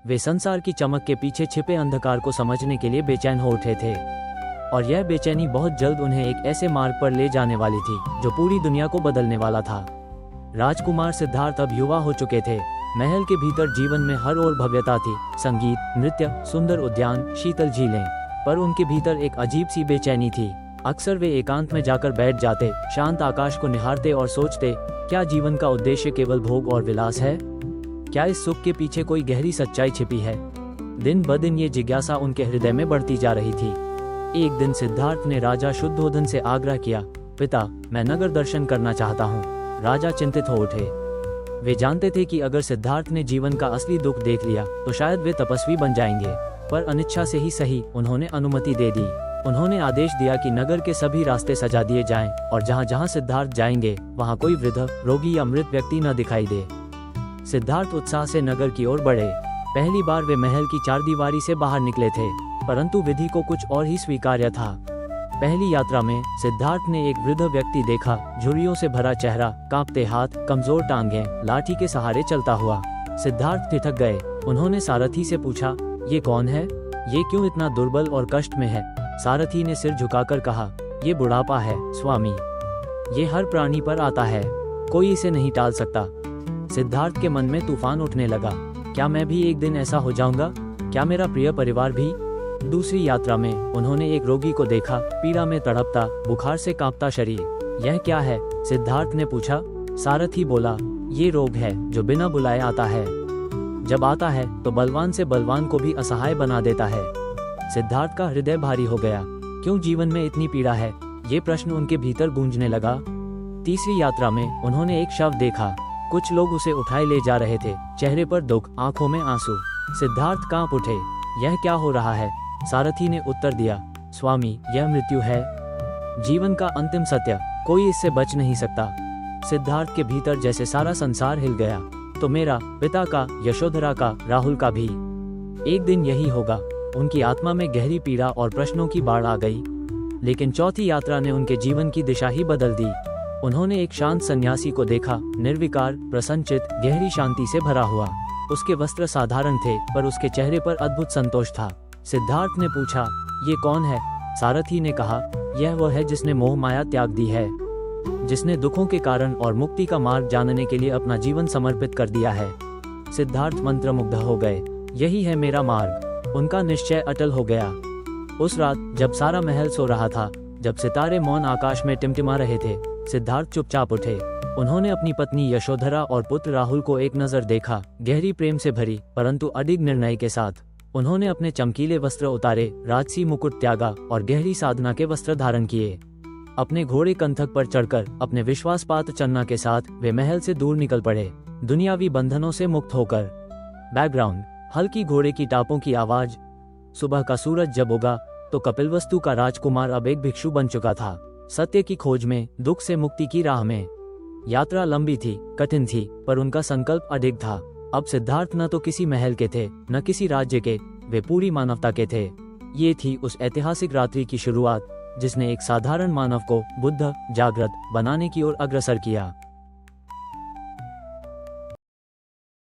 वे संसार की चमक के पीछे छिपे अंधकार को समझने के लिए बेचैन हो उठे थे, और यह बेचैनी बहुत जल्द उन्हें एक ऐसे मार्ग पर ले जाने वाली थी जो पूरी दुनिया को बदलने वाला था। राजकुमार सिद्धार्थ अब युवा हो चुके थे। महल के भीतर जीवन में हर ओर भव्यता थी, संगीत, नृत्य, सुंदर उद्यान, शीतल झीलें, पर उनके भीतर एक अजीब सी बेचैनी थी। अक्सर वे एकांत में जाकर बैठ जाते, शांत आकाश को निहारते और सोचते, क्या जीवन का उद्देश्य केवल भोग और विलास है? क्या इस सुख के पीछे कोई गहरी सच्चाई छिपी है? दिन ब दिन ये जिज्ञासा उनके हृदय में बढ़ती जा रही थी। एक दिन सिद्धार्थ ने राजा शुद्धोधन से आग्रह किया, पिता, मैं नगर दर्शन करना चाहता हूँ। राजा चिंतित हो उठे। वे जानते थे कि अगर सिद्धार्थ ने जीवन का असली दुख देख लिया तो शायद वे तपस्वी बन जाएंगे, पर अनिच्छा से ही सही उन्होंने अनुमति दे दी। उन्होंने आदेश दिया कि नगर के सभी रास्ते सजा दिए जाएं और जहाँ जहाँ सिद्धार्थ जाएंगे वहाँ कोई वृद्ध, रोगी या मृत व्यक्ति न दिखाई दे। सिद्धार्थ उत्साह से नगर की ओर बढ़े। पहली बार वे महल की चारदीवारी से बाहर निकले थे, परंतु विधि को कुछ और ही स्वीकार्य था। पहली यात्रा में सिद्धार्थ ने एक वृद्ध व्यक्ति देखा, झुर्रियों से भरा चेहरा, कांपते हाथ, कमजोर टांगें, लाठी के सहारे चलता हुआ। सिद्धार्थ ठिठक गए। उन्होंने सारथी से पूछा, ये कौन है? ये क्यों इतना दुर्बल और कष्ट में है? सारथी ने सिर झुकाकर कहा, ये बुढ़ापा है स्वामी। ये हर प्राणी पर आता है, कोई इसे नहीं टाल सकता। सिद्धार्थ के मन में तूफान उठने लगा। क्या मैं भी एक दिन ऐसा हो जाऊंगा? क्या मेरा प्रिय परिवार भी? दूसरी यात्रा में उन्होंने एक रोगी को देखा, पीड़ा में तड़पता, बुखार से कांपता शरीर। यह क्या है? सिद्धार्थ ने पूछा। सारथी बोला, ये रोग है जो बिना बुलाए आता है। जब आता है तो बलवान से बलवान को भी असहाय बना देता है। सिद्धार्थ का हृदय भारी हो गया। क्यों जीवन में इतनी पीड़ा है? ये प्रश्न उनके भीतर गूंजने लगा। तीसरी यात्रा में उन्होंने एक शव देखा। कुछ लोग उसे उठाए ले जा रहे थे, चेहरे पर दुख, आंखों में आंसू। सिद्धार्थ कांप उठे। यह क्या हो रहा है? सारथी ने उत्तर दिया, स्वामी, यह मृत्यु है, जीवन का अंतिम सत्य, कोई इससे बच नहीं सकता। सिद्धार्थ के भीतर जैसे सारा संसार हिल गया। तो मेरा, पिता का, यशोधरा का, राहुल का भी एक दिन यही होगा। उनकी आत्मा में गहरी पीड़ा और प्रश्नों की बाढ़ आ गई। लेकिन चौथी यात्रा ने उनके जीवन की दिशा ही बदल दी। उन्होंने एक शांत सन्यासी को देखा, निर्विकार, प्रसन्नचित, गहरी शांति से भरा हुआ। उसके वस्त्र साधारण थे, पर उसके चेहरे पर अद्भुत संतोष था। सिद्धार्थ ने पूछा, ये कौन है? सारथी ने कहा, यह वह है जिसने मोह माया त्याग दी है, जिसने दुखों के कारण और मुक्ति का मार्ग जानने के लिए अपना जीवन समर्पित कर दिया है। सिद्धार्थ मंत्रमुग्ध हो गए। यही है मेरा मार्ग। उनका निश्चय अटल हो गया। उस रात जब सारा महल सो रहा था, जब सितारे मौन आकाश में टिमटिमा रहे थे, सिद्धार्थ चुपचाप उठे। उन्होंने अपनी पत्नी यशोधरा और पुत्र राहुल को एक नजर देखा, गहरी प्रेम से भरी परंतु अडिग निर्णय के साथ। उन्होंने अपने चमकीले वस्त्र उतारे, राजसी मुकुट त्यागा और गहरी साधना के वस्त्र धारण किए। अपने घोड़े कंथक पर चढ़कर अपने विश्वासपात्र चन्ना के साथ वे महल से दूर निकल पड़े, दुनियावी बंधनों से मुक्त होकर। बैकग्राउंड, हल्की घोड़े की टापों की आवाज। सुबह का सूरज जब उगा तो कपिलवस्तु का राजकुमार अब एक भिक्षु बन चुका था, सत्य की खोज में, दुख से मुक्ति की राह में। यात्रा लंबी थी, कठिन थी, पर उनका संकल्प अडिग था। अब सिद्धार्थ न तो किसी महल के थे, न किसी राज्य के, वे पूरी मानवता के थे। ये थी उस ऐतिहासिक रात्रि की शुरुआत जिसने एक साधारण मानव को बुद्ध, जागृत बनाने की ओर अग्रसर किया।